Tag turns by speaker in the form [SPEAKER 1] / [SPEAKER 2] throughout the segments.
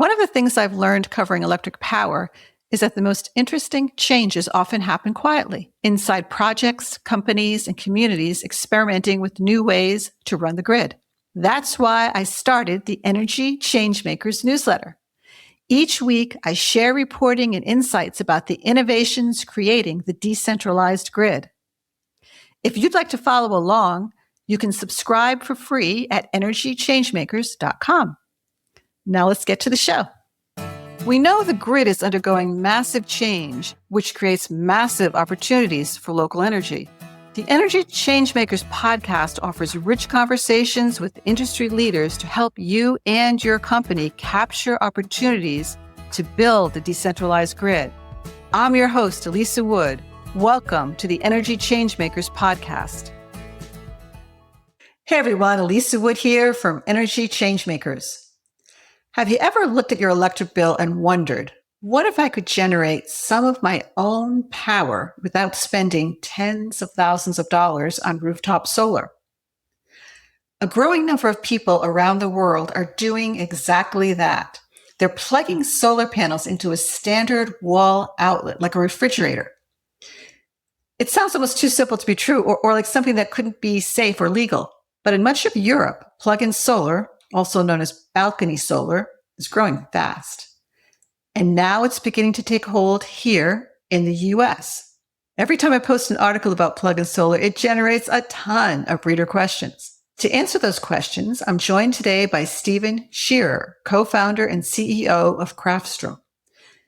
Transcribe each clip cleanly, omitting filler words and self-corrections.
[SPEAKER 1] One of the things I've learned covering electric power is that the most interesting changes often happen quietly inside projects, companies, and communities experimenting with new ways to run the grid. That's why I started the Energy Changemakers newsletter. Each week, I share reporting and insights about the innovations creating the decentralized grid. If you'd like to follow along, you can subscribe for free at energychangemakers.com. Now let's get to the show. We know the grid is undergoing massive change, which creates massive opportunities for local energy. The Energy Changemakers podcast offers rich conversations with industry leaders to help you and your company capture opportunities to build the decentralized grid. I'm your host, Elisa Wood. Welcome to the Energy Changemakers podcast. Hey everyone, Elisa Wood here from Energy Changemakers. Have you ever looked at your electric bill and wondered, what if I could generate some of my own power without spending tens of thousands of dollars on rooftop solar? A growing number of people around the world are doing exactly that. They're plugging solar panels into a standard wall outlet, like a refrigerator. It sounds almost too simple to be true, or like something that couldn't be safe or legal. But in much of Europe, plug-in solar, also known as balcony solar, is growing fast. And now it's beginning to take hold here in the US. Every time I post an article about plug-in solar, it generates a ton of reader questions. To answer those questions, I'm joined today by Stephan Scherer, co-founder and CEO of CraftStrom.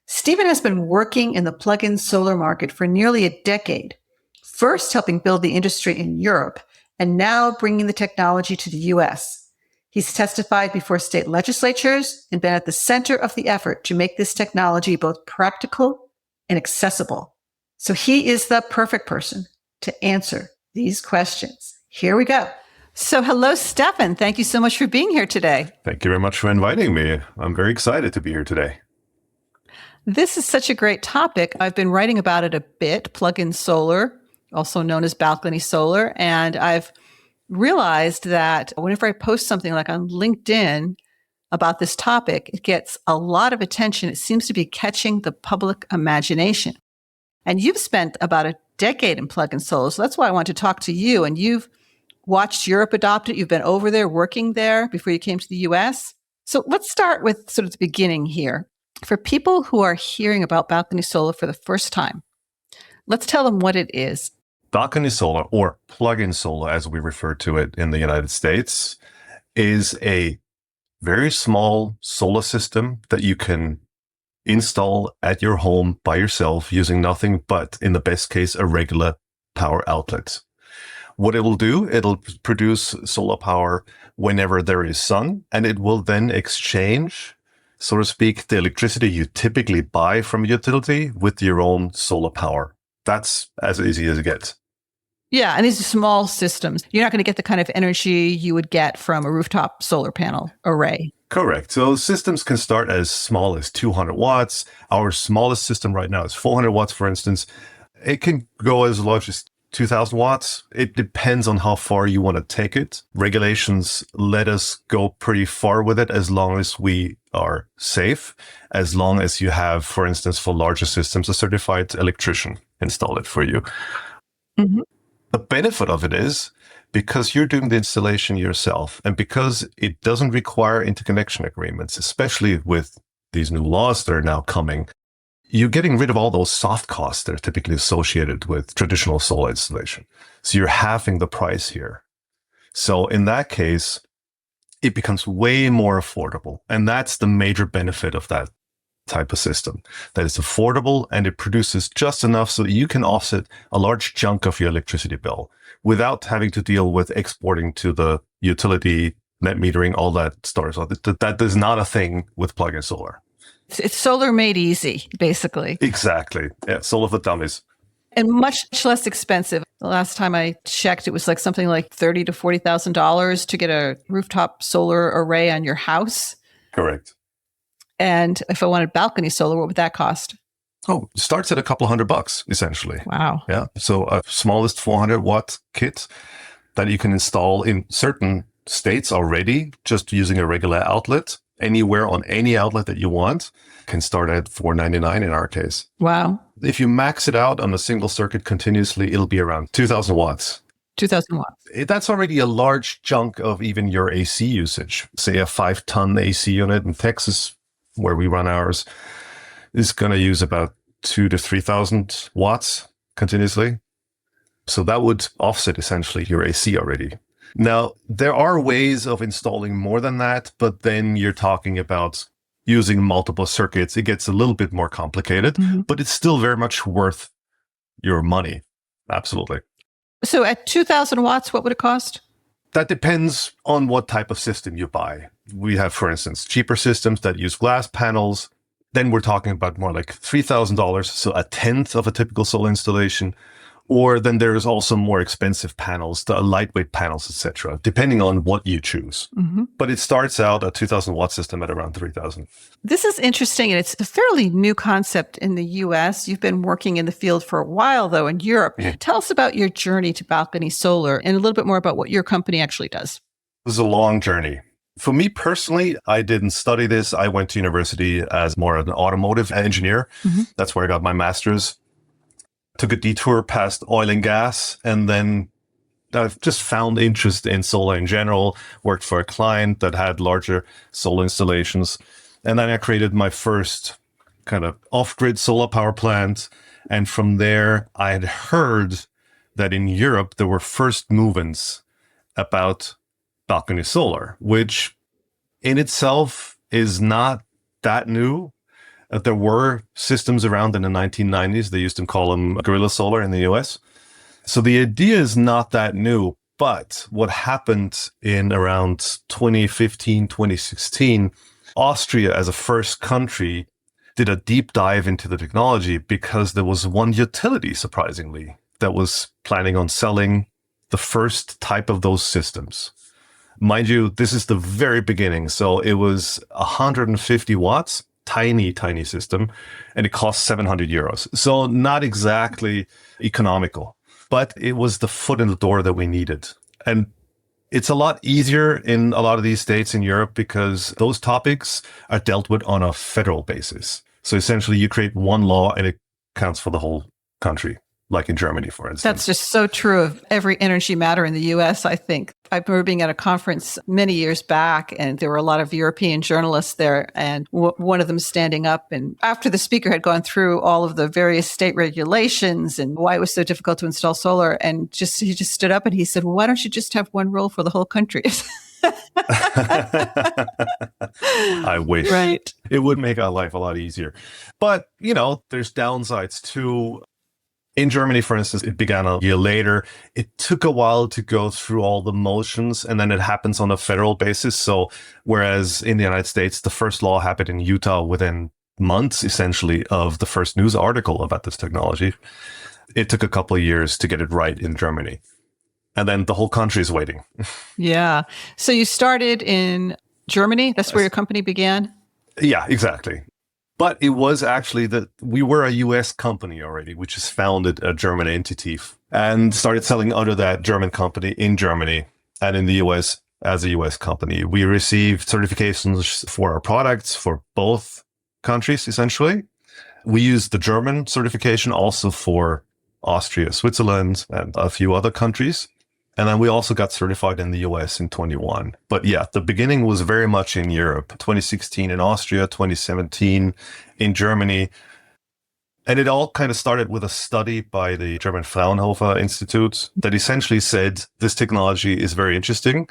[SPEAKER 1] Stephan has been working in the plug-in solar market for nearly a decade, first helping build the industry in Europe, and now bringing the technology to the US. He's testified before state legislatures and been at the center of the effort to make this technology both practical and accessible. So he is the perfect person to answer these questions. Here we go. So hello, Stephan. Thank you so much for being here today.
[SPEAKER 2] Thank you very much for inviting me. I'm very excited to be here today.
[SPEAKER 1] This is such a great topic. I've been writing about it a bit, plug-in solar, also known as balcony solar, and I've realized that whenever I post something like on LinkedIn about this topic, it gets a lot of attention. It seems to be catching the public imagination. And you've spent about a decade in plug-in solar, so that's why I want to talk to you. And you've watched Europe adopt it. You've been over there, working there before you came to the US. So let's start with sort of the beginning here. For people who are hearing about balcony solar for the first time, let's tell them what it is.
[SPEAKER 2] Balcony solar, or plug-in solar as we refer to it in the United States, is a very small solar system that you can install at your home by yourself using nothing but, in the best case, a regular power outlet. What it will do, it'll produce solar power whenever there is sun, and it will then exchange, so to speak, the electricity you typically buy from a utility with your own solar power. That's as easy as it gets.
[SPEAKER 1] Yeah, and these are small systems. You're not going to get the kind of energy you would get from a rooftop solar panel array.
[SPEAKER 2] Correct. So systems can start as small as 200 watts. Our smallest system right now is 400 watts, for instance. It can go as large as 2,000 watts. It depends on how far you want to take it. Regulations let us go pretty far with it as long as we are safe, as long as you have, for instance, for larger systems, a certified electrician install it for you. Mm-hmm. The benefit of it is because you're doing the installation yourself and because it doesn't require interconnection agreements, especially with these new laws that are now coming, you're getting rid of all those soft costs that are typically associated with traditional solar installation. So you're halving the price here. So in that case, it becomes way more affordable. And that's the major benefit of that type of system, that it's affordable and it produces just enough so that you can offset a large chunk of your electricity bill without having to deal with exporting to the utility, net metering, all that stuff. So that is not a thing with plug-in solar.
[SPEAKER 1] It's solar made easy, basically.
[SPEAKER 2] Exactly. Yeah, solar for dummies.
[SPEAKER 1] And much less expensive. The last time I checked, it was like something like $30,000 to $40,000 to get a rooftop solar array on your house.
[SPEAKER 2] Correct.
[SPEAKER 1] And if I wanted balcony solar, what would that cost?
[SPEAKER 2] Oh, it starts at a couple $100, essentially.
[SPEAKER 1] Wow.
[SPEAKER 2] Yeah. So a smallest 400 watt kit that you can install in certain states already, just using a regular outlet. anywhere on any outlet that you want can start at $499 in our case.
[SPEAKER 1] Wow.
[SPEAKER 2] If you max it out on a single circuit continuously, it'll be around 2,000 watts.
[SPEAKER 1] 2,000 watts.
[SPEAKER 2] That's already a large chunk of even your AC usage. Say a 5-ton AC unit in Texas, where we run ours, is going to use about 2,000 to 3,000 watts continuously. So that would offset essentially your AC already. Now, there are ways of installing more than that, but then you're talking about using multiple circuits. It gets a little bit more complicated, but it's still very much worth your money. Absolutely.
[SPEAKER 1] So at 2,000 watts, what would it cost?
[SPEAKER 2] That depends on what type of system you buy. We have, for instance, cheaper systems that use glass panels. Then we're talking about more like $3,000, so a tenth of a typical solar installation. Or then there's also more expensive panels, the lightweight panels, etc., depending on what you choose. But it starts out a 2,000 watt system at around 3,000.
[SPEAKER 1] This is interesting, and it's a fairly new concept in the US. You've been working in the field for a while, though, in Europe. Tell us about your journey to balcony solar and a little bit more about what your company actually does.
[SPEAKER 2] It was a long journey. For me personally, I didn't study this. I went to university as more of an automotive engineer. That's where I got my master's. Took a detour past oil and gas, and then I've just found interest in solar in general, worked for a client that had larger solar installations. And then I created my first kind of off-grid solar power plant. And from there, I had heard that in Europe, there were first movements about balcony solar, which in itself is not that new. There were systems around in the 1990s. They used to call them guerrilla solar in the US. So the idea is not that new. But what happened in around 2015, 2016, Austria as a first country did a deep dive into the technology because there was one utility, surprisingly, that was planning on selling the first type of those systems. Mind you, this is the very beginning. So it was 150 watts. Tiny system, and it cost 700 euros. So not exactly economical, but it was the foot in the door that we needed. And it's a lot easier in a lot of these states in Europe because those topics are dealt with on a federal basis. So essentially you create one law and it counts for the whole country, like in Germany, for instance.
[SPEAKER 1] That's just so true of every energy matter in the US, I think. I remember being at a conference many years back, and there were a lot of European journalists there, and one of them standing up. And after the speaker had gone through all of the various state regulations and why it was so difficult to install solar, and he just stood up and he said, well, why don't you just have one rule for the whole country?
[SPEAKER 2] I wish.
[SPEAKER 1] Right.
[SPEAKER 2] It would make our life a lot easier. But, there's downsides too. In Germany, for instance, it began a year later. It took a while to go through all the motions, and then it happens on a federal basis. So whereas in the United States, the first law happened in Utah within months, essentially, of the first news article about this technology, it took a couple of years to get it right in Germany. And then the whole country is waiting.
[SPEAKER 1] Yeah. So you started in Germany? That's where your company began?
[SPEAKER 2] Yeah, exactly. But it was actually that we were a US company already, which is founded a German entity and started selling under that German company in Germany and in the US as a US company. We received certifications for our products for both countries, essentially. We used the German certification also for Austria, Switzerland, and a few other countries. And then we also got certified in the US in 21. But yeah, the beginning was very much in Europe, 2016 in Austria, 2017 in Germany. And it all kind of started with a study by the German Fraunhofer Institute that essentially said this technology is very interesting.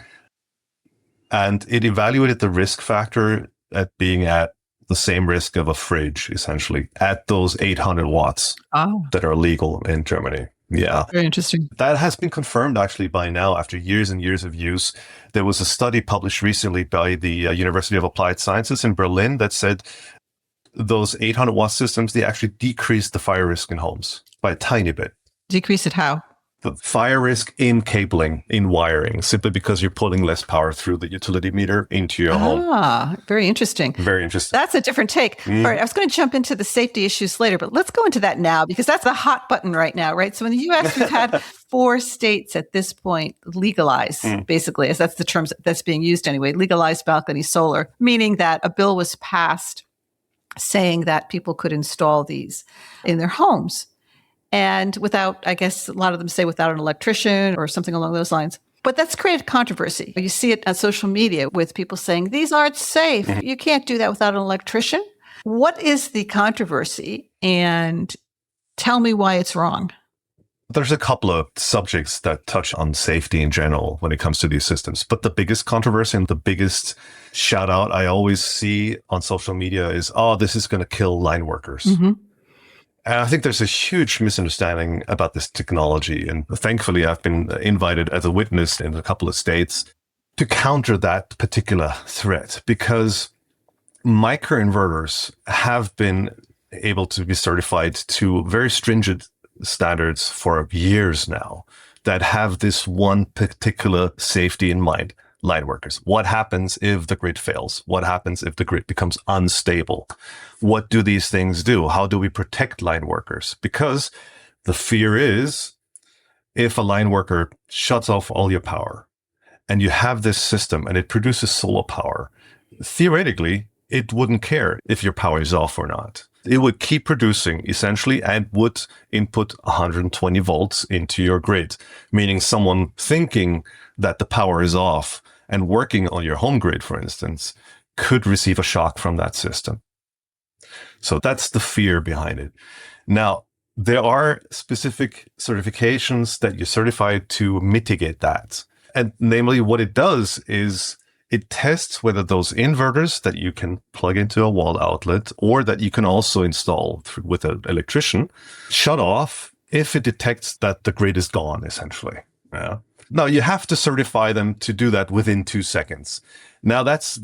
[SPEAKER 2] And it evaluated the risk factor at being at the same risk of a fridge, essentially, at those 800 watts that are legal in Germany. Yeah.
[SPEAKER 1] Very interesting.
[SPEAKER 2] That has been confirmed actually by now after years and years of use. There was a study published recently by the University of Applied Sciences in Berlin that said those 800 watt systems, they actually decreased the fire risk in homes by a tiny bit.
[SPEAKER 1] Decrease it how?
[SPEAKER 2] The fire risk in cabling, in wiring, simply because you're pulling less power through the utility meter into your home.
[SPEAKER 1] Ah, very interesting.
[SPEAKER 2] Very interesting.
[SPEAKER 1] That's a different take. All right, I was going to jump into the safety issues later, but let's go into that now because that's the hot button right now, right? So in the US, we've had 4 states at this point legalize, basically, as that's the term that's being used anyway, legalize balcony solar, meaning that a bill was passed saying that people could install these in their homes. And without, I guess a lot of them say without an electrician or something along those lines. But that's created controversy. You see it on social media with people saying, these aren't safe. You can't do that without an electrician. What is the controversy? And tell me why it's wrong.
[SPEAKER 2] There's a couple of subjects that touch on safety in general when it comes to these systems. But the biggest controversy and the biggest shout out I always see on social media is, oh, this is going to kill line workers. And I think there's a huge misunderstanding about this technology. And thankfully, I've been invited as a witness in a couple of states to counter that particular threat, because microinverters have been able to be certified to very stringent standards for years now that have this one particular safety in mind. Line workers. What happens if the grid fails? What happens if the grid becomes unstable? What do these things do? How do we protect line workers? Because the fear is if a line worker shuts off all your power and you have this system and it produces solar power, theoretically, it wouldn't care if your power is off or not. It would keep producing essentially and would input 120 volts into your grid, meaning someone thinking that the power is off and working on your home grid, for instance, could receive a shock from that system. So that's the fear behind it. Now, there are specific certifications that you certify to mitigate that. And namely, what it does is it tests whether those inverters that you can plug into a wall outlet or that you can also install with an electrician shut off if it detects that the grid is gone, essentially. Yeah. Now, you have to certify them to do that within 2 seconds. Now, that's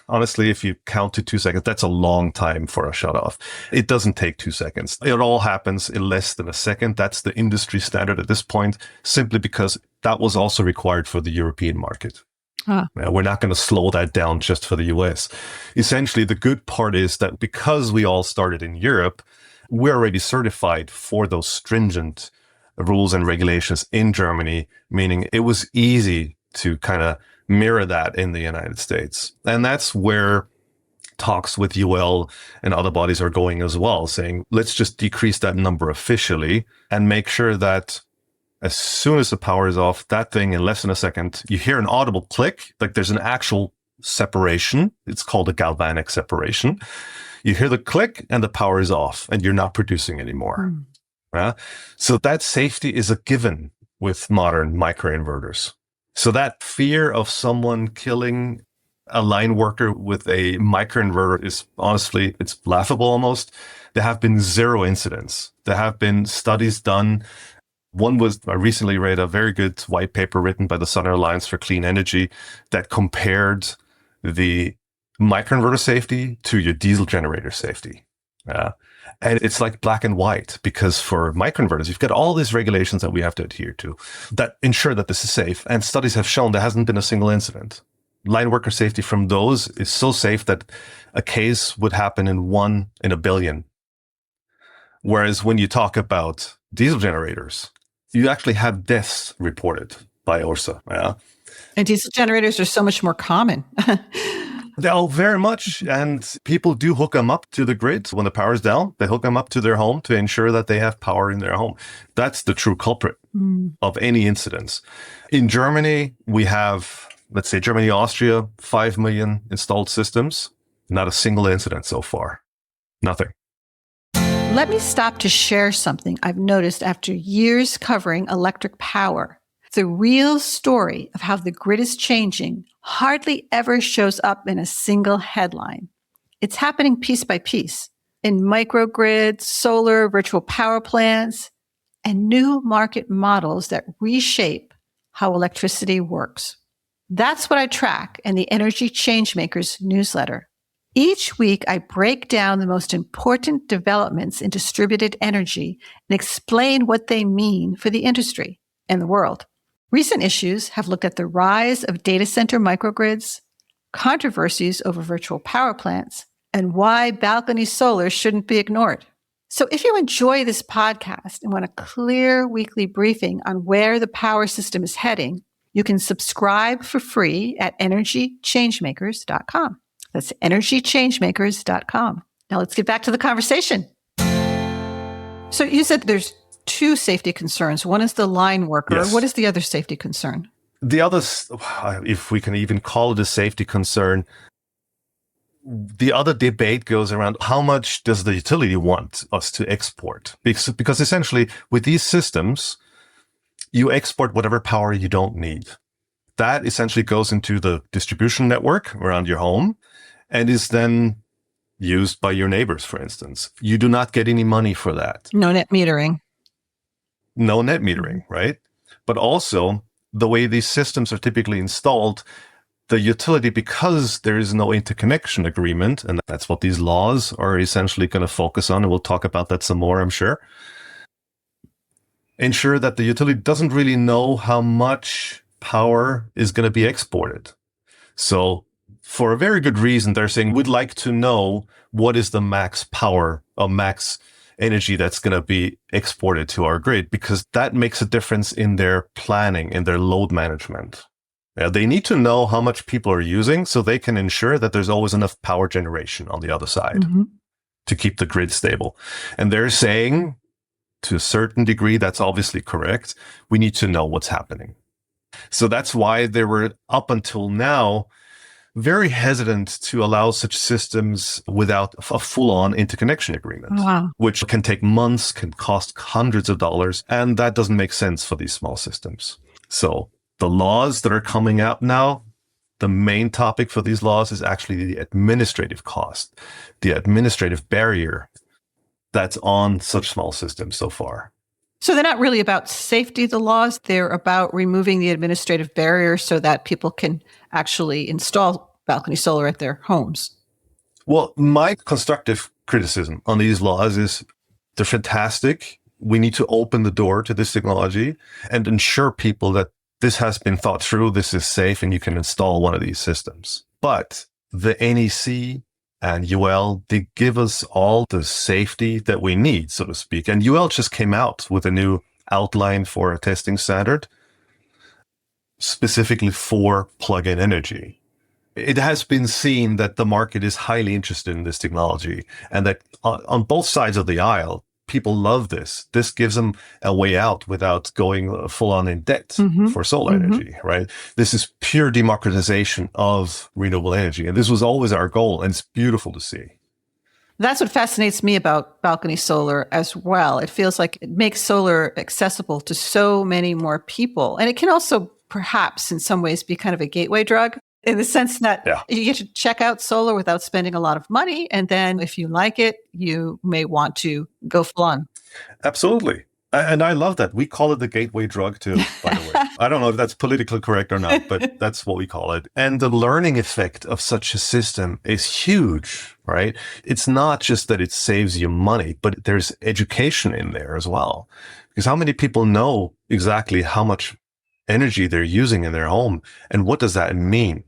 [SPEAKER 2] honestly, if you count to 2 seconds, that's a long time for a shut off. It doesn't take 2 seconds. It all happens in less than a second. That's the industry standard at this point, simply because that was also required for the European market. We're not going to slow that down just for the US. Essentially, the good part is that because we all started in Europe, we're already certified for those stringent rules and regulations in Germany, meaning it was easy to kind of mirror that in the United States. And that's where talks with UL and other bodies are going as well, saying, let's just decrease that number officially and make sure that as soon as the power is off, that thing in less than a second, you hear an audible click, like there's an actual separation. It's called a galvanic separation. You hear the click and the power is off and you're not producing anymore. So that safety is a given with modern microinverters. So that fear of someone killing a line worker with a microinverter is honestly, it's laughable almost. There have been 0 incidents. There have been studies done. One was, I recently read a very good white paper written by the Southern Alliance for Clean Energy that compared the microinverter safety to your diesel generator safety. And it's like black and white, because for microinverters, you've got all these regulations that we have to adhere to that ensure that this is safe. And studies have shown there hasn't been a single incident. Line worker safety from those is so safe that a case would happen in 1 in a billion. Whereas when you talk about diesel generators, you actually have deaths reported by ORSA.
[SPEAKER 1] And diesel generators are so much more common.
[SPEAKER 2] Oh, very much. And people do hook them up to the grid. When the power is down, they hook them up to their home to ensure that they have power in their home. That's the true culprit of any incidents. In Germany, we have, let's say Germany, Austria, 5 million installed systems. Not a single incident so far. Nothing.
[SPEAKER 1] Let me stop to share something I've noticed after years covering electric power. The real story of how the grid is changing hardly ever shows up in a single headline. It's happening piece by piece in microgrids, solar, virtual power plants, and new market models that reshape how electricity works. That's what I track in the Energy Changemakers newsletter. Each week, I break down the most important developments in distributed energy and explain what they mean for the industry. and the world. Recent issues have looked at the rise of data center microgrids, controversies over virtual power plants, and why balcony solar shouldn't be ignored. So if you enjoy this podcast and want a clear weekly briefing on where the power system is heading, you can subscribe for free at energychangemakers.com. That's energychangemakers.com. Now let's get back to the conversation. So you said there's two safety concerns. One is the line worker.
[SPEAKER 2] Yes.
[SPEAKER 1] What is the other safety concern?
[SPEAKER 2] The other, if we can even call it a safety concern, the other debate goes around how much does the utility want us to export? Because essentially with these systems, you export whatever power you don't need. That essentially goes into the distribution network around your home and is then used by your neighbors, for instance. You do not get any money for that.
[SPEAKER 1] No net metering.
[SPEAKER 2] No net metering, right? But also the way these systems are typically installed, the utility, because there is no interconnection agreement, and that's what these laws are essentially going to focus on, and we'll talk about that some more, I'm sure, ensure that the utility doesn't really know how much power is going to be exported. So for a very good reason, they're saying, we'd like to know what is the max power or max energy that's going to be exported to our grid, because that makes a difference in their planning, in their load management. They need to know how much people are using so they can ensure that there's always enough power generation on the other side to keep the grid stable. And they're saying, to a certain degree, that's obviously correct. We need to know what's happening. So that's why they were, up until now, very hesitant to allow such systems without a full-on interconnection agreement, which can take months, can cost hundreds of dollars, and that doesn't make sense for these small systems. So the laws that are coming out now, the main topic for these laws is actually the administrative cost, the administrative barrier that's on such small systems so far.
[SPEAKER 1] So they're not really about safety, the laws. They're about removing the administrative barrier so that people can actually install balcony solar at their homes.
[SPEAKER 2] Well, my constructive criticism on these laws is they're fantastic. We need to open the door to this technology and ensure people that this has been thought through, this is safe, and you can install one of these systems. But the NEC and UL, they give us all the safety that we need, so to speak. And UL just came out with a new outline for a testing standard specifically for plug-in energy. It has been seen that the market is highly interested in this technology and that on both sides of the aisle, people love this. This gives them a way out without going full on in debt for solar energy, right? This is pure democratization of renewable energy. And this was always our goal. And it's beautiful to see.
[SPEAKER 1] That's what fascinates me about balcony solar as well. It feels like it makes solar accessible to so many more people. And it can also perhaps in some ways be kind of a gateway drug, in the sense that you get to check out solar without spending a lot of money. And then if you like it, you may want to go full on.
[SPEAKER 2] Absolutely. And I love that. We call it the gateway drug too, by the way. I don't know if that's politically correct or not, but that's what we call it. And the learning effect of such a system is huge, right? It's not just that it saves you money, but there's education in there as well. Because how many people know exactly how much energy they're using in their home and what does that mean?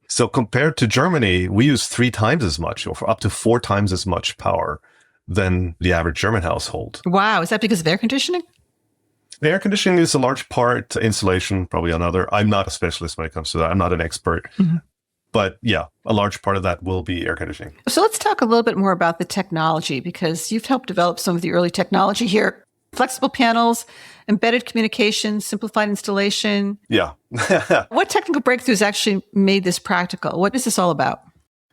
[SPEAKER 2] So compared to Germany, we use 3 times as much or up to 4 times as much power than the average German household.
[SPEAKER 1] Wow. Is that because of air conditioning?
[SPEAKER 2] The air conditioning is a large part, insulation, probably another. I'm not a specialist when it comes to that. I'm not an expert. But yeah, a large part of that will be air conditioning.
[SPEAKER 1] So let's talk a little bit more about the technology, because you've helped develop some of the early technology here. Flexible panels, embedded communication, simplified installation.
[SPEAKER 2] Yeah.
[SPEAKER 1] What technical breakthroughs actually made this practical? What is this all about?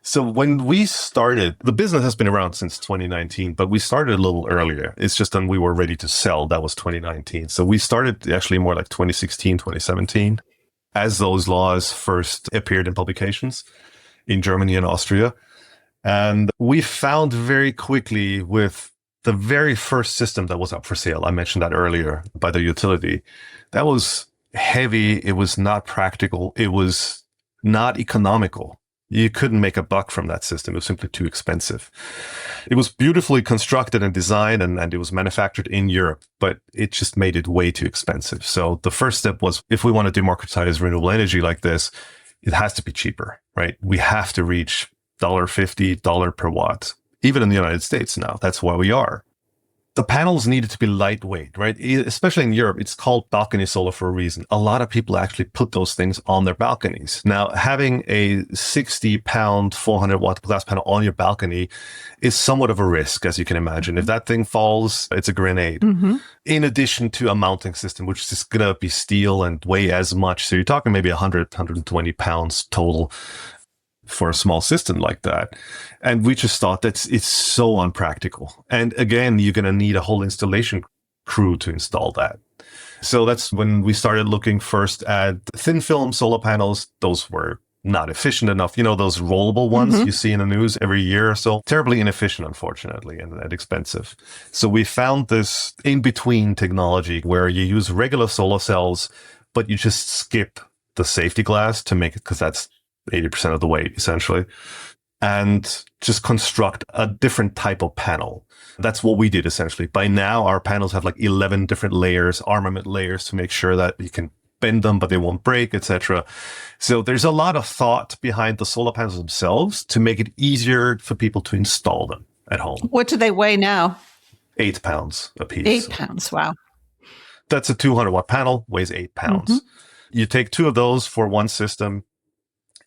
[SPEAKER 2] So when we started, the business has been around since 2019, but we started a little earlier. It's just when we were ready to sell, that was 2019. So we started actually more like 2016, 2017, as those laws first appeared in publications in Germany and Austria. And we found very quickly with the very first system that was up for sale, I mentioned that earlier, by the utility, that was heavy. It was not practical. It was not economical. You couldn't make a buck from that system. It was simply too expensive. It was beautifully constructed and designed, and it was manufactured in Europe, but it just made it way too expensive. So the first step was, if we want to democratize renewable energy like this, it has to be cheaper, right? We have to reach $1.50 per watt, even in the United States now. That's where we are. The panels needed to be lightweight, right? Especially in Europe, it's called balcony solar for a reason. A lot of people actually put those things on their balconies. Now, having a 60-pound, 400-watt glass panel on your balcony is somewhat of a risk, as you can imagine. If that thing falls, it's a grenade.
[SPEAKER 1] Mm-hmm.
[SPEAKER 2] In addition to a mounting system, which is just going to be steel and weigh as much. So you're talking maybe 100, 120 pounds total for a small system like that. And we just thought that it's so unpractical. And again, you're going to need a whole installation crew to install that. So that's when we started looking first at thin film solar panels. Those were not efficient enough. You know, those rollable ones you see in the news every year or so, terribly inefficient, unfortunately, and expensive. So we found this in-between technology where you use regular solar cells, but you just skip the safety glass to make it, because that's 80% of the weight, essentially, and just construct a different type of panel. That's what we did, essentially. By now, our panels have like 11 different layers, armament layers, to make sure that you can bend them, but they won't break, etc. So there's a lot of thought behind the solar panels themselves to make it easier for people to install them at home.
[SPEAKER 1] What do they weigh now?
[SPEAKER 2] 8 pounds a piece.
[SPEAKER 1] 8 pounds. Wow.
[SPEAKER 2] That's a 200-watt panel, weighs 8 pounds. You take 2 of those for one system.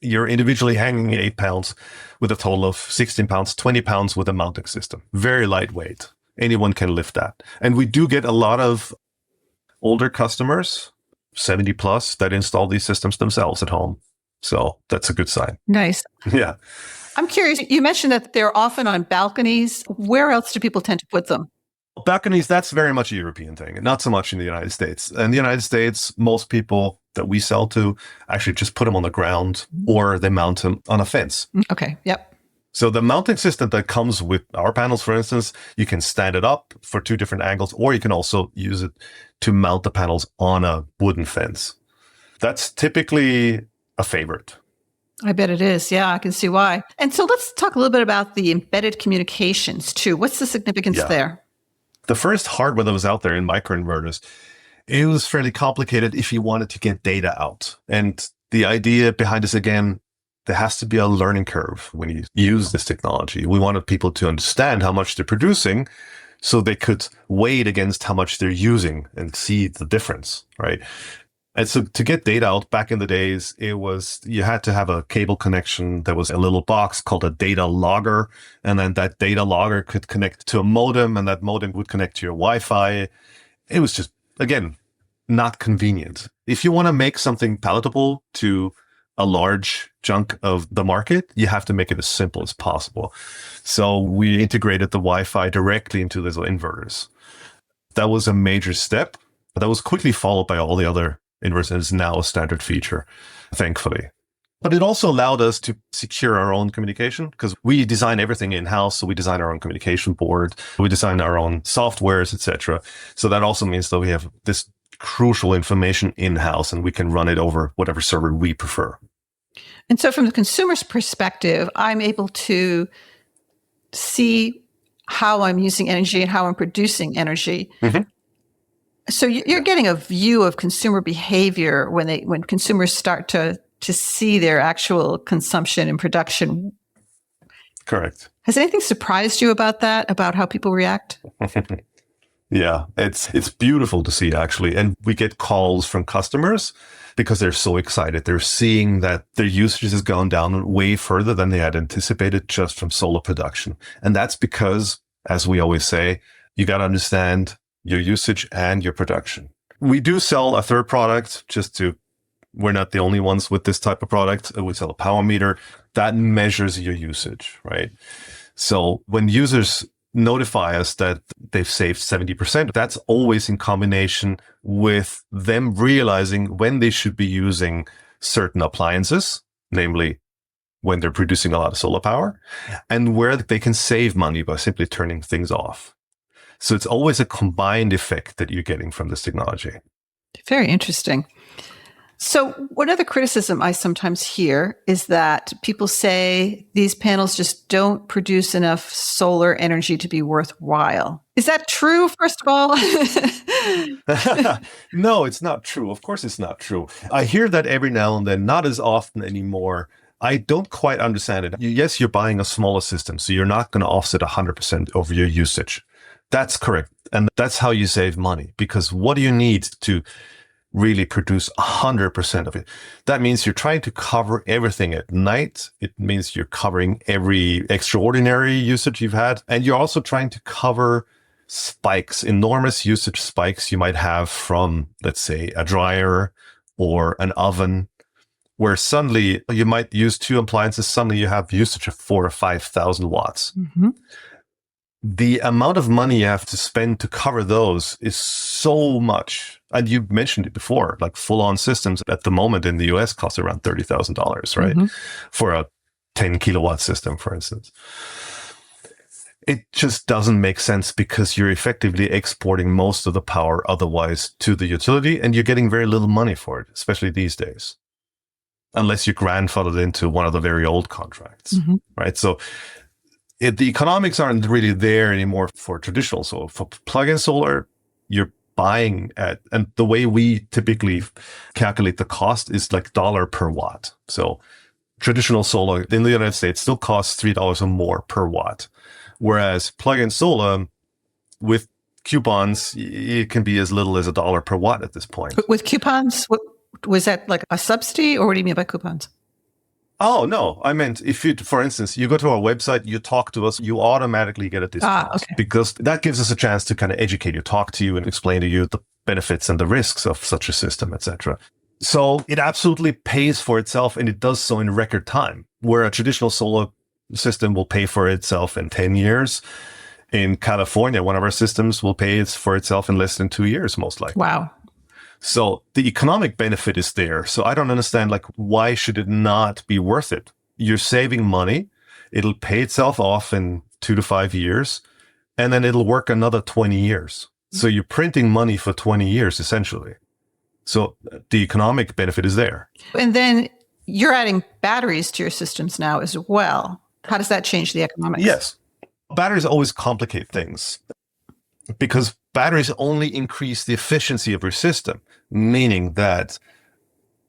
[SPEAKER 2] You're individually hanging 8 pounds with a total of 16 pounds, 20 pounds with a mounting system. Very lightweight. Anyone can lift that. And we do get a lot of older customers, 70 plus, that install these systems themselves at home. So that's a good sign.
[SPEAKER 1] Nice.
[SPEAKER 2] Yeah.
[SPEAKER 1] I'm curious, you mentioned that they're often on balconies. Where else do people tend to put them?
[SPEAKER 2] Balconies, that's very much a European thing, not so much in the United States. In the United States, most people that we sell to actually just put them on the ground, or they mount them on a fence.
[SPEAKER 1] Okay. Yep.
[SPEAKER 2] So the mounting system that comes with our panels, for instance, you can stand it up for 2 different angles, or you can also use it to mount the panels on a wooden fence. That's typically a favorite.
[SPEAKER 1] I bet it is. Yeah, I can see why. And so let's talk a little bit about the embedded communications too. What's the significance there?
[SPEAKER 2] The first hardware that was out there in microinverters, it was fairly complicated if you wanted to get data out. And the idea behind this, again, there has to be a learning curve when you use this technology. We wanted people to understand how much they're producing so they could weigh it against how much they're using and see the difference, right? And so to get data out back in the days, you had to have a cable connection. There was a little box called a data logger. And then that data logger could connect to a modem, and that modem would connect to your Wi-Fi. It was just, again, not convenient. If you want to make something palatable to a large chunk of the market, you have to make it as simple as possible. So we integrated the Wi-Fi directly into those inverters. That was a major step. That was quickly followed by all the other inverters, and is now a standard feature, thankfully. But it also allowed us to secure our own communication, because we design everything in-house. So we design our own communication board, we design our own softwares, etc. So that also means that we have this crucial information in-house, and we can run it over whatever server we prefer.
[SPEAKER 1] And so from the consumer's perspective, I'm able to see how I'm using energy and how I'm producing energy. So you're getting a view of consumer behavior when consumers start to see their actual consumption and production.
[SPEAKER 2] Correct.
[SPEAKER 1] Has anything surprised you about that, about how people react?
[SPEAKER 2] Yeah, it's beautiful to see, actually. And we get calls from customers because they're so excited. They're seeing that their usage has gone down way further than they had anticipated just from solar production. And that's because, as we always say, you got to understand your usage and your production. We do sell a third product, we're not the only ones with this type of product. We sell a power meter that measures your usage, right? So when users notify us that they've saved 70%, that's always in combination with them realizing when they should be using certain appliances, namely when they're producing a lot of solar power, and where they can save money by simply turning things off. So it's always a combined effect that you're getting from this technology.
[SPEAKER 1] Very interesting. So one other criticism I sometimes hear is that people say these panels just don't produce enough solar energy to be worthwhile. Is that true, first of all?
[SPEAKER 2] No, it's not true. Of course, it's not true. I hear that every now and then, not as often anymore. I don't quite understand it. Yes, you're buying a smaller system, so you're not going to offset 100% over your usage. That's correct. And that's how you save money, because what do you need to really produce 100% of it? That means you're trying to cover everything at night. It means you're covering every extraordinary usage you've had. And you're also trying to cover spikes, enormous usage spikes you might have from, let's say, a dryer or an oven, where suddenly you might use two appliances. Suddenly you have usage of 4,000 or 5,000 watts.
[SPEAKER 1] Mm-hmm.
[SPEAKER 2] The amount of money you have to spend to cover those is so much. And you mentioned it before, like full-on systems at the moment in the US cost around $30,000, right?
[SPEAKER 1] Mm-hmm.
[SPEAKER 2] For a 10 kilowatt system, for instance. It just doesn't make sense, because you're effectively exporting most of the power otherwise to the utility, and you're getting very little money for it, especially these days, unless you're grandfathered into one of the very old contracts,
[SPEAKER 1] Mm-hmm.
[SPEAKER 2] right? So the economics aren't really there anymore for traditional solar. For plug-in solar, you're buying at, and the way we typically calculate the cost is like dollar per watt. So traditional solar in the United States still costs $3 or more per watt. Whereas plug-in solar with coupons, it can be as little as $1 per watt at this point.
[SPEAKER 1] With coupons, was that like a subsidy, or what do you mean by coupons?
[SPEAKER 2] Oh, no. I meant if you, for instance, you go to our website, you talk to us, you automatically get a discount,
[SPEAKER 1] okay.
[SPEAKER 2] because that gives us a chance to kind of educate you, talk to you, and explain to you the benefits and the risks of such a system, etc. So it absolutely pays for itself, and it does so in record time, where a traditional solar system will pay for itself in 10 years. In California, one of our systems will pay for itself in less than 2 years, most likely.
[SPEAKER 1] Wow.
[SPEAKER 2] So the economic benefit is there. So I don't understand, like, why should it not be worth it? You're saving money. It'll pay itself off in 2 to 5 years, and then it'll work another 20 years. So you're printing money for 20 years, essentially. So the economic benefit is there.
[SPEAKER 1] And then you're adding batteries to your systems now as well. How does that change the economics?
[SPEAKER 2] Yes. Batteries always complicate things, because batteries only increase the efficiency of your system, meaning that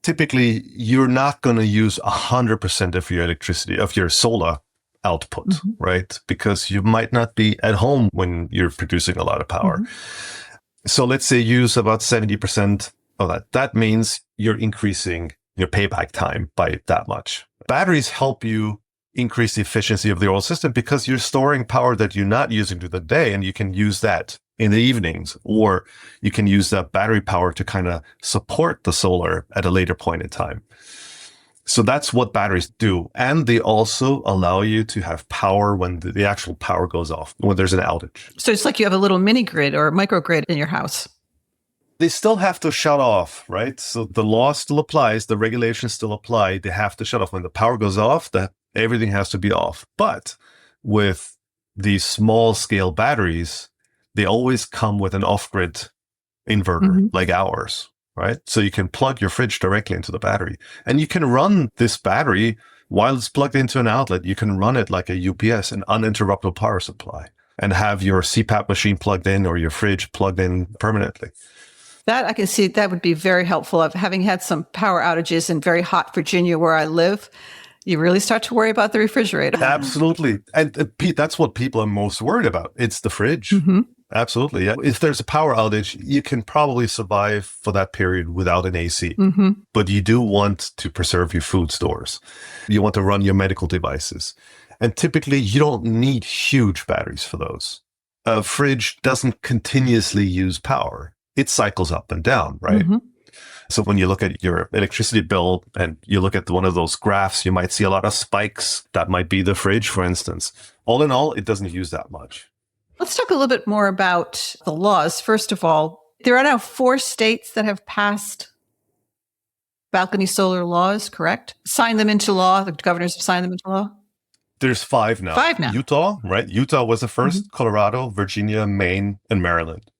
[SPEAKER 2] typically you're not going to use 100% of your electricity, of your solar output, mm-hmm. right? Because you might not be at home when you're producing a lot of power. Mm-hmm. So let's say you use about 70% of that. That means you're increasing your payback time by that much. Batteries help you increase the efficiency of the whole system, because you're storing power that you're not using through the day, and you can use that in the evenings, or you can use that battery power to kind of support the solar at a later point in time. So that's what batteries do. And they also allow you to have power when the actual power goes off, when there's an outage.
[SPEAKER 1] So it's like you have a little mini grid or microgrid in your house.
[SPEAKER 2] They still have to shut off, right? So the law still applies, the regulations still apply. They have to shut off when the power goes off. Everything has to be off. But with these small scale batteries, they always come with an off-grid inverter, mm-hmm. like ours, right? So you can plug your fridge directly into the battery, and you can run this battery while it's plugged into an outlet. You can run it like a UPS, an uninterruptible power supply, and have your CPAP machine plugged in or your fridge plugged in permanently.
[SPEAKER 1] That I can see that would be very helpful. Of having had some power outages in very hot Virginia where I live, you really start to worry about the refrigerator.
[SPEAKER 2] Absolutely. And Pete, that's what people are most worried about. It's the fridge.
[SPEAKER 1] Mm-hmm.
[SPEAKER 2] Absolutely. Yeah. If there's a power outage, you can probably survive for that period without an AC.
[SPEAKER 1] Mm-hmm.
[SPEAKER 2] But you do want to preserve your food stores. You want to run your medical devices. And typically, you don't need huge batteries for those. A fridge doesn't continuously use power. It cycles up and down, right? Mm-hmm. So when you look at your electricity bill and you look at one of those graphs, you might see a lot of spikes. That might be the fridge, for instance. All in all, it doesn't use that much.
[SPEAKER 1] Let's talk a little bit more about the laws. First of all, there are now 4 states that have passed balcony solar laws, correct? Signed them into law. The governors have signed them into law.
[SPEAKER 2] There's 5 now.
[SPEAKER 1] 5 now.
[SPEAKER 2] Utah, right? Utah was the first. Mm-hmm. Colorado, Virginia, Maine, and Maryland.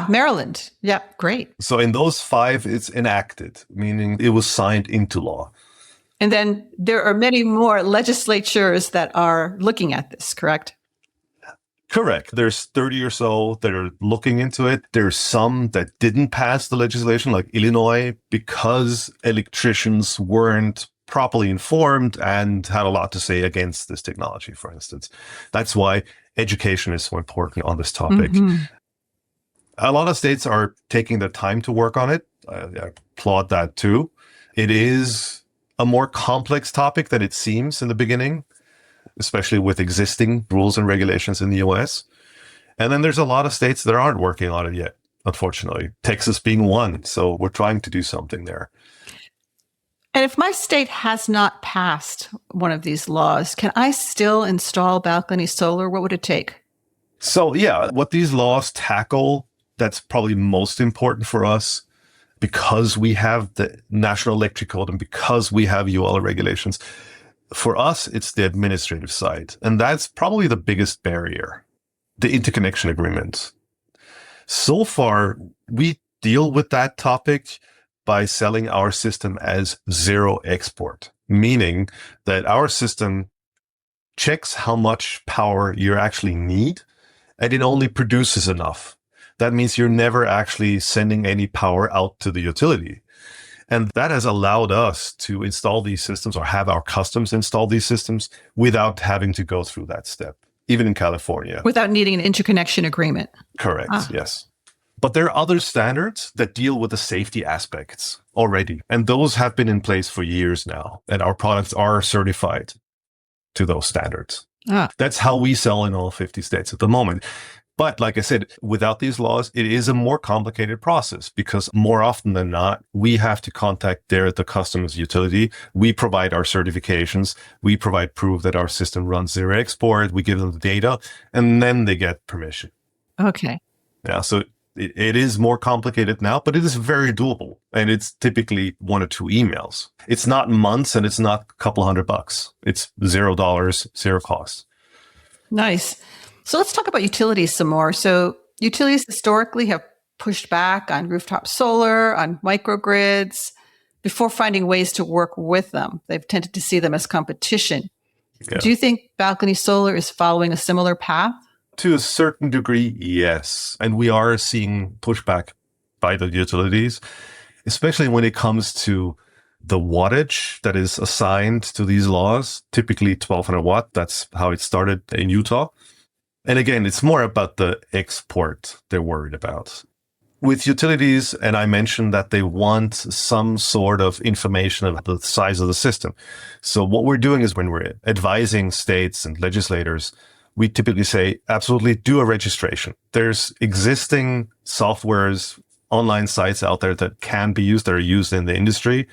[SPEAKER 1] Maryland. Yeah, great.
[SPEAKER 2] So in those 5, it's enacted, meaning it was signed into law.
[SPEAKER 1] And then there are many more legislatures that are looking at this, correct?
[SPEAKER 2] Correct. There's 30 or so that are looking into it. There's some that didn't pass the legislation, like Illinois, because electricians weren't properly informed and had a lot to say against this technology, for instance. That's why education is so important on this topic.
[SPEAKER 1] Mm-hmm.
[SPEAKER 2] A lot of states are taking the time to work on it. I applaud that too. It is a more complex topic than it seems in the beginning, especially with existing rules and regulations in the US. And then there's a lot of states that aren't working on it yet, unfortunately. Texas being one. So we're trying to do something there.
[SPEAKER 1] And if my state has not passed one of these laws, can I still install balcony solar? What would it take?
[SPEAKER 2] So yeah, what these laws tackle, that's probably most important for us because we have the National Electric Code and because we have UL regulations. For us, it's the administrative side. And that's probably the biggest barrier, the interconnection agreement. So far, we deal with that topic by selling our system as zero export, meaning that our system checks how much power you actually need, and it only produces enough. That means you're never actually sending any power out to the utility. And that has allowed us to install these systems or have our customs install these systems without having to go through that step, even in California.
[SPEAKER 1] Without needing an interconnection agreement.
[SPEAKER 2] Correct, yes. But there are other standards that deal with the safety aspects already. And those have been in place for years now. And our products are certified to those standards. That's how we sell in all 50 states at the moment. But like I said, without these laws, it is a more complicated process because more often than not, we have to contact the customer's utility. We provide our certifications. We provide proof that our system runs zero export. We give them the data and then they get permission.
[SPEAKER 1] Okay.
[SPEAKER 2] Yeah. So it is more complicated now, but it is very doable. And it's typically 1 or 2 emails. It's not months and it's not a couple $100. It's $0, zero cost.
[SPEAKER 1] Nice. So let's talk about utilities some more. So utilities historically have pushed back on rooftop solar, on microgrids, before finding ways to work with them. They've tended to see them as competition. Yeah. Do you think balcony solar is following a similar path?
[SPEAKER 2] To a certain degree, yes. And we are seeing pushback by the utilities, especially when it comes to the wattage that is assigned to these laws, typically 1200 watt. That's how it started in Utah. And again, it's more about the export they're worried about. With utilities, and I mentioned that they want some sort of information about the size of the system. So what we're doing is when we're advising states and legislators, we typically say, absolutely do a registration. There's existing softwares, online sites out there that can be used, that are used in the industry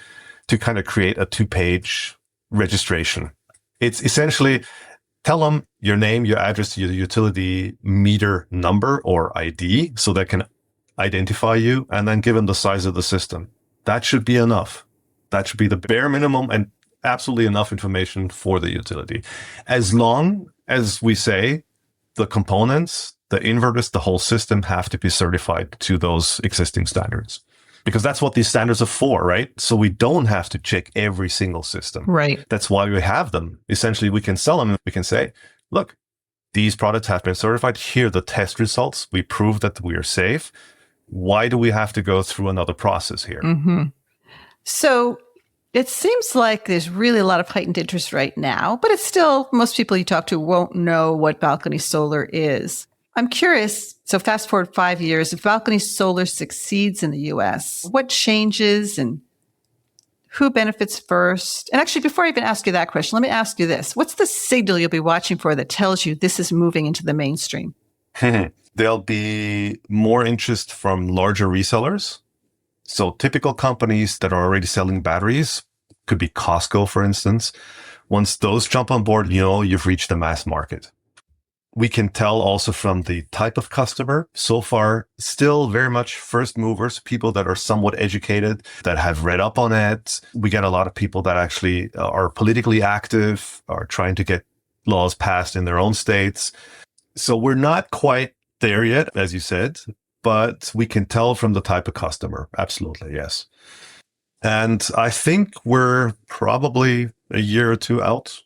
[SPEAKER 2] to kind of create a 2-page registration. It's essentially tell them your name, your address, your utility meter number or ID so they can identify you, and then give them the size of the system. That should be enough. That should be the bare minimum and absolutely enough information for the utility. As long as we say the components, the inverters, the whole system have to be certified to those existing standards. Because that's what these standards are for, right? So we don't have to check every single system.
[SPEAKER 1] Right.
[SPEAKER 2] That's why we have them. Essentially, we can sell them. We can say, look, these products have been certified. Here are the test results. We prove that we are safe. Why do we have to go through another process here?
[SPEAKER 1] Mm-hmm. So it seems like there's really a lot of heightened interest right now, but it's still, most people you talk to won't know what balcony solar is. I'm curious, so fast forward 5 years, if balcony solar succeeds in the US, what changes and who benefits first? And actually, before I even ask you that question, let me ask you this. What's the signal you'll be watching for that tells you this is moving into the mainstream?
[SPEAKER 2] There'll be more interest from larger resellers. So typical companies that are already selling batteries, could be Costco, for instance. Once those jump on board, you've reached the mass market. We can tell also from the type of customer, so far, still very much first movers, people that are somewhat educated, that have read up on it. We get a lot of people that actually are politically active, are trying to get laws passed in their own states. So we're not quite there yet, as you said, but we can tell from the type of customer. Absolutely, yes. And I think we're probably a year or two out.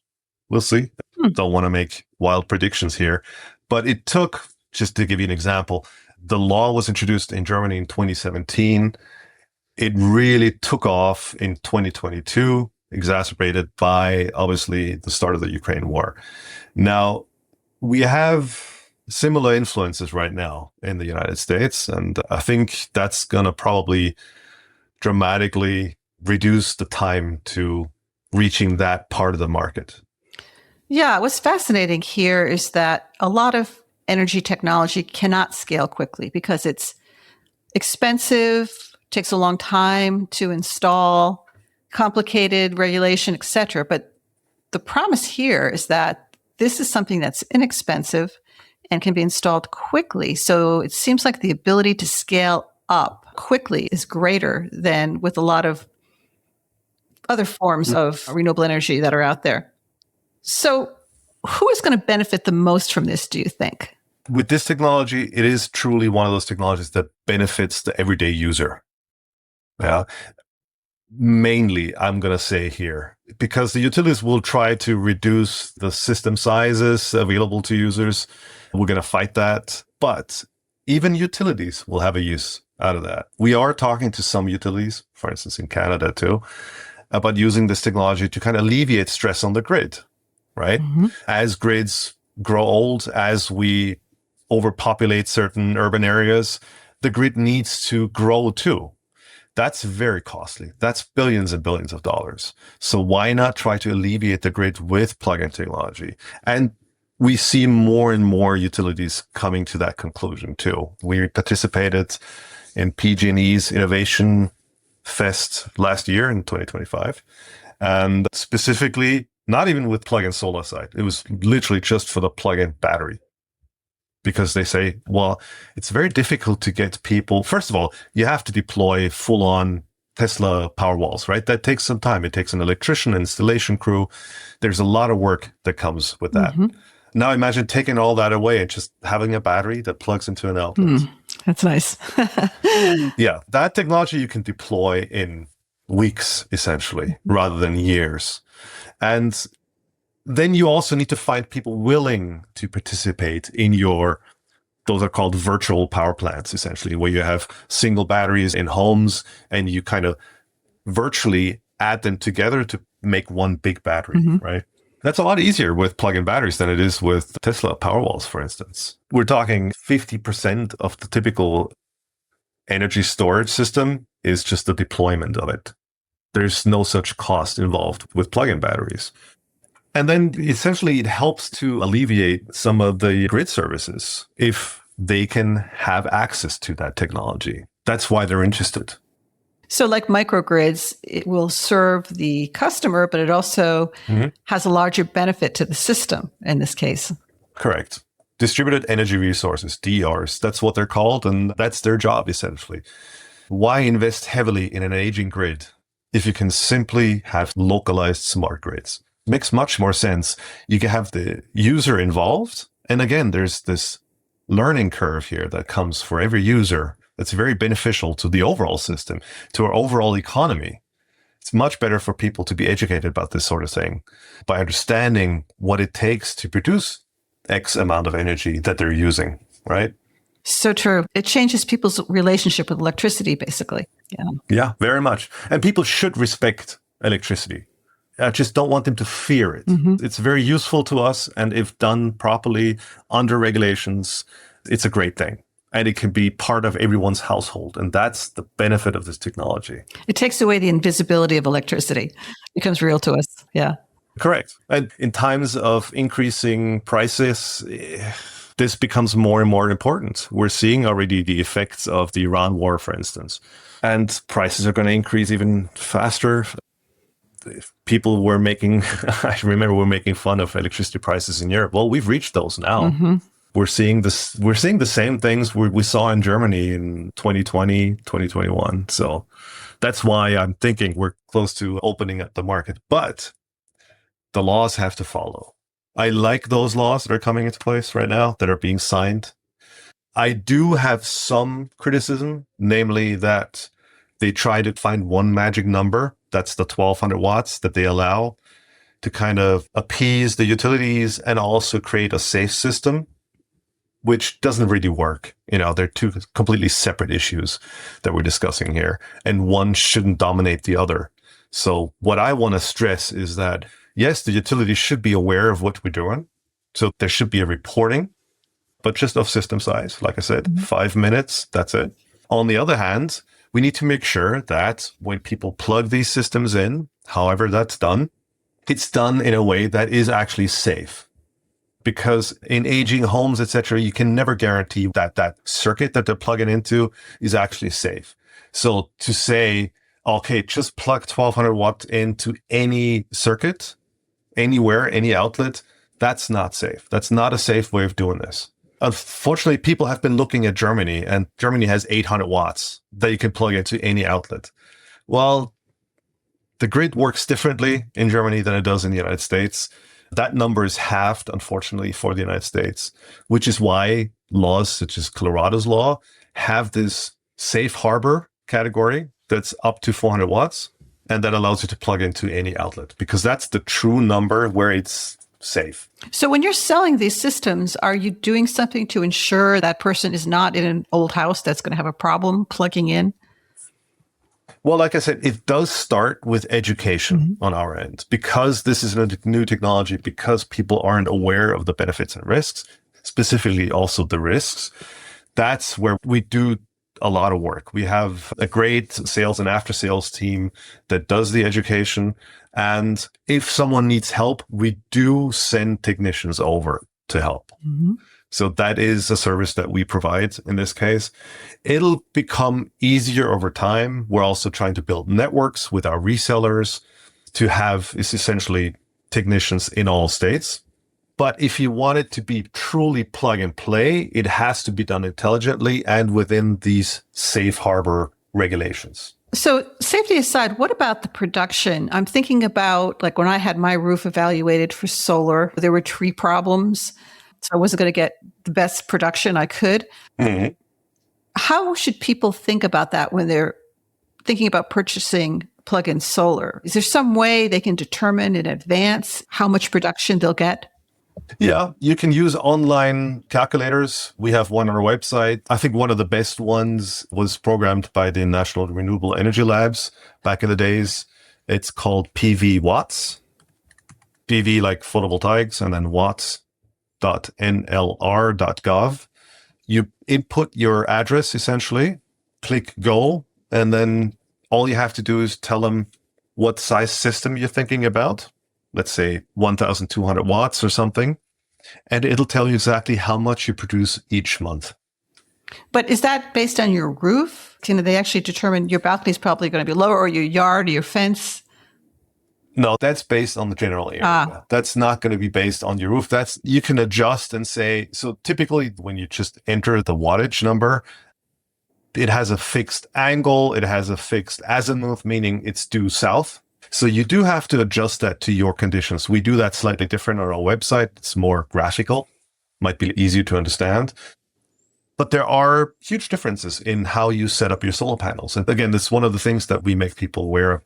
[SPEAKER 2] We'll see. Don't want to make wild predictions here, but it took, just to give you an example, the law was introduced in Germany in 2017. It really took off in 2022, exacerbated by obviously the start of the Ukraine war. Now, we have similar influences right now in the United States, and I think that's going to probably dramatically reduce the time to reaching that part of the market.
[SPEAKER 1] Yeah, what's fascinating here is that a lot of energy technology cannot scale quickly because it's expensive, takes a long time to install, complicated regulation, etc. But the promise here is that this is something that's inexpensive and can be installed quickly. So it seems like the ability to scale up quickly is greater than with a lot of other forms of renewable energy that are out there. So who is going to benefit the most from this, do you think?
[SPEAKER 2] With this technology, it is truly one of those technologies that benefits the everyday user. Yeah. Mainly, I'm going to say here, because the utilities will try to reduce the system sizes available to users. We're going to fight that. But even utilities will have a use out of that. We are talking to some utilities, for instance, in Canada too, about using this technology to kind of alleviate stress on the grid, right? Mm-hmm. As grids grow old, as we overpopulate certain urban areas, the grid needs to grow too. That's very costly. That's billions and billions of dollars. So why not try to alleviate the grid with plug-in technology? And we see more and more utilities coming to that conclusion too. We participated in PG&E's Innovation Fest last year in 2025. And specifically, not even with plug-in solar side. It was literally just for the plug-in battery. Because they say, well, it's very difficult to get people. First of all, you have to deploy full-on Tesla Powerwalls, right? That takes some time. It takes an electrician, an installation crew. There's a lot of work that comes with that. Mm-hmm. Now imagine taking all that away and just having a battery that plugs into an outlet.
[SPEAKER 1] That's nice.
[SPEAKER 2] Yeah, that technology you can deploy in weeks, essentially, rather than years. And then you also need to find people willing to participate in those are called virtual power plants, essentially, where you have single batteries in homes and you kind of virtually add them together to make one big battery, right? That's a lot easier with plug-in batteries than it is with Tesla Powerwalls, for instance. We're talking 50% of the typical energy storage system is just the deployment of it. There's no such cost involved with plug-in batteries. And then essentially it helps to alleviate some of the grid services if they can have access to that technology. That's why they're interested.
[SPEAKER 1] So like microgrids, it will serve the customer, but it also has a larger benefit to the system in this case.
[SPEAKER 2] Correct. Distributed energy resources, DERs, that's what they're called, and that's their job essentially. Why invest heavily in an aging grid if you can simply have localized smart grids? Makes much more sense. You can have the user involved. And again, there's this learning curve here that comes for every user that's very beneficial to the overall system, to our overall economy. It's much better for people to be educated about this sort of thing by understanding what it takes to produce X amount of energy that they're using, right?
[SPEAKER 1] So true. It changes people's relationship with electricity, basically.
[SPEAKER 2] Yeah, very much. And people should respect electricity. I just don't want them to fear it. It's very useful to us. And if done properly under regulations, it's a great thing. And it can be part of everyone's household. And that's the benefit of this technology.
[SPEAKER 1] It takes away the invisibility of electricity. It becomes real to us. Yeah.
[SPEAKER 2] Correct. And in times of increasing prices, this becomes more and more important. We're seeing already the effects of the Iran war, for instance. And prices are going to increase even faster. People were making, I remember we're making fun of electricity prices in Europe. Well, we've reached those now. We're seeing this. We're seeing the same things we saw in Germany in 2020, 2021. So that's why I'm thinking we're close to opening up the market. But the laws have to follow. I like those laws that are coming into place right now that are being signed. I do have some criticism, namely that they try to find one magic number. That's the 1200 watts that they allow to kind of appease the utilities and also create a safe system, which doesn't really work. They're two completely separate issues that we're discussing here, and one shouldn't dominate the other. So what I want to stress is that, yes, the utility should be aware of what we're doing. So there should be a reporting, but just of system size. Like I said, 5 minutes, that's it. On the other hand, we need to make sure that when people plug these systems in, however that's done, it's done in a way that is actually safe. Because in aging homes, etc., you can never guarantee that that circuit that they're plugging into is actually safe. So to say, okay, just plug 1200 watts into any circuit, anywhere, any outlet, that's not safe. That's not a safe way of doing this. Unfortunately, people have been looking at Germany, and Germany has 800 watts that you can plug into any outlet. Well, the grid works differently in Germany than it does in the United States. That number is halved, unfortunately, for the United States, which is why laws such as Colorado's law have this safe harbor category that's up to 400 watts, and that allows you to plug into any outlet, because that's the true number where it's safe.
[SPEAKER 1] So when you're selling these systems, are you doing something to ensure that person is not in an old house that's going to have a problem plugging in?
[SPEAKER 2] Well, like I said, it does start with education on our end, because this is a new technology, because people aren't aware of the benefits and risks, specifically also the risks. That's where we do a lot of work. We have a great sales and after sales team that does the education. And if someone needs help, we do send technicians over to help. So that is a service that we provide in this case. It'll become easier over time. We're also trying to build networks with our resellers to have essentially technicians in all states. But if you want it to be truly plug and play, it has to be done intelligently and within these safe harbor regulations.
[SPEAKER 1] So safety aside, what about the production? I'm thinking about like when I had my roof evaluated for solar, there were tree problems. So I wasn't going to get the best production I could. How should people think about that when they're thinking about purchasing plug-in solar? Is there some way they can determine in advance how much production they'll get?
[SPEAKER 2] Yeah, you can use online calculators. We have one on our website. I think one of the best ones was programmed by the National Renewable Energy Labs back in the days. It's called PV Watts. PV like photovoltaics, and then watts.nlr.gov. You input your address essentially, click go, and then all you have to do is tell them what size system you're thinking about. Let's say 1,200 watts or something, and it'll tell you exactly how much you produce each month.
[SPEAKER 1] But is that based on your roof? They actually determine your balcony is probably going to be lower, or your yard or your fence?
[SPEAKER 2] No, that's based on the general area. That's not going to be based on your roof. You can adjust and say, so typically when you just enter the wattage number, it has a fixed angle, it has a fixed azimuth, meaning it's due south. So you do have to adjust that to your conditions. We do that slightly different on our website. It's more graphical, might be easier to understand. But there are huge differences in how you set up your solar panels. And again, that's one of the things that we make people aware of.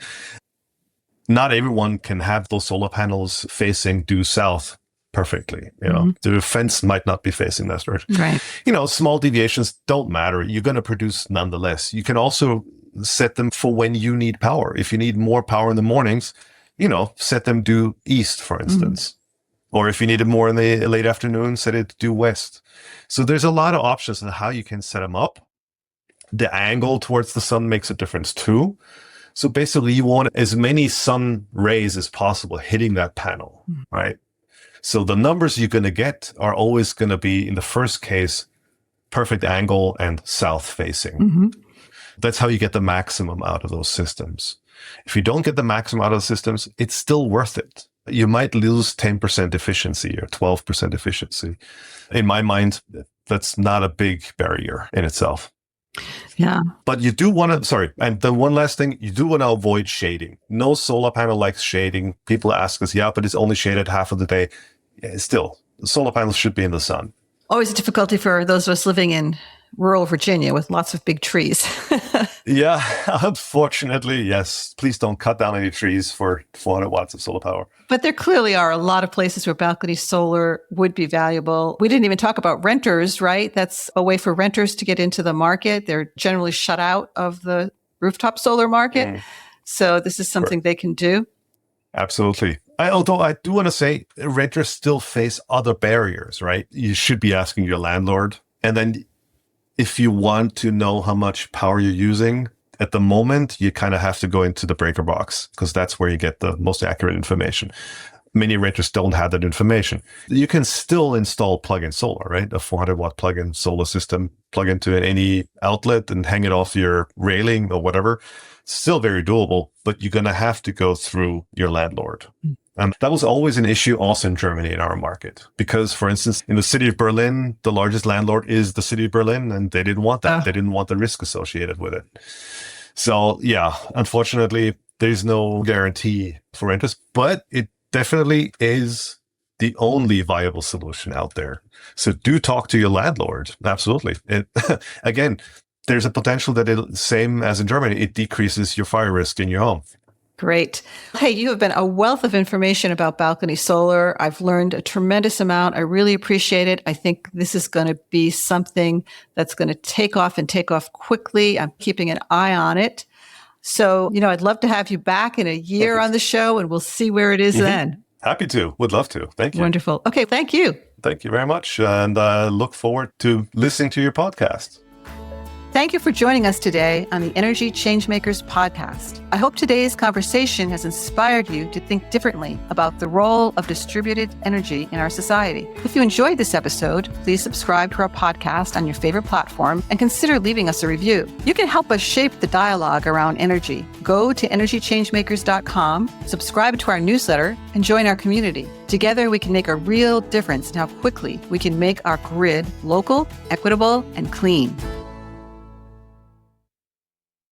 [SPEAKER 2] Not everyone can have those solar panels facing due south perfectly. The fence might not be facing that direction.
[SPEAKER 1] Right.
[SPEAKER 2] Small deviations don't matter. You're going to produce nonetheless. You can also set them for when you need power. If you need more power in the mornings, set them due east, for instance. Or if you need it more in the late afternoon, set it due west. So there's a lot of options on how you can set them up. The angle towards the sun makes a difference too. So basically you want as many sun rays as possible hitting that panel, right? So the numbers you're going to get are always going to be, in the first case, perfect angle and south facing. That's how you get the maximum out of those systems. If you don't get the maximum out of the systems, it's still worth it. You might lose 10% efficiency or 12% efficiency. In my mind, that's not a big barrier in itself.
[SPEAKER 1] Yeah.
[SPEAKER 2] But you do want to, and the one last thing, you do want to avoid shading. No solar panel likes shading. People ask us, but it's only shaded half of the day. Still, the solar panels should be in the sun.
[SPEAKER 1] Always a difficulty for those of us living in rural Virginia with lots of big trees.
[SPEAKER 2] Yeah, unfortunately, yes. Please don't cut down any trees for 400 watts of solar power.
[SPEAKER 1] But there clearly are a lot of places where balcony solar would be valuable. We didn't even talk about renters, right? That's a way for renters to get into the market. They're generally shut out of the rooftop solar market. So this is something they can do.
[SPEAKER 2] Absolutely. Although I do want to say renters still face other barriers, right? You should be asking your landlord. And then if you want to know how much power you're using at the moment, you kind of have to go into the breaker box because that's where you get the most accurate information. Many renters don't have that information. You can still install plug-in solar, right? A 400-watt plug-in solar system, plug into any outlet and hang it off your railing or whatever. Still very doable, but you're going to have to go through your landlord. And that was always an issue also in Germany in our market. Because, for instance, in the city of Berlin, the largest landlord is the city of Berlin, and they didn't want that. They didn't want the risk associated with it. So, yeah, unfortunately, there's no guarantee for renters, but it definitely is the only viable solution out there. So do talk to your landlord. Absolutely. Again, there's a potential that same as in Germany, it decreases your fire risk in your home.
[SPEAKER 1] Great. Hey, you have been a wealth of information about balcony solar. I've learned a tremendous amount. I really appreciate it. I think this is going to be something that's going to take off and take off quickly. I'm keeping an eye on it. So, I'd love to have you back in a year on the show and we'll see where it is then.
[SPEAKER 2] Happy to. Would love to. Thank you.
[SPEAKER 1] Wonderful. Okay. Thank you.
[SPEAKER 2] Thank you very much. And I look forward to listening to your podcast.
[SPEAKER 1] Thank you for joining us today on the Energy Changemakers podcast. I hope today's conversation has inspired you to think differently about the role of distributed energy in our society. If you enjoyed this episode, please subscribe to our podcast on your favorite platform and consider leaving us a review. You can help us shape the dialogue around energy. Go to energychangemakers.com, subscribe to our newsletter, and join our community. Together, we can make a real difference in how quickly we can make our grid local, equitable, and clean.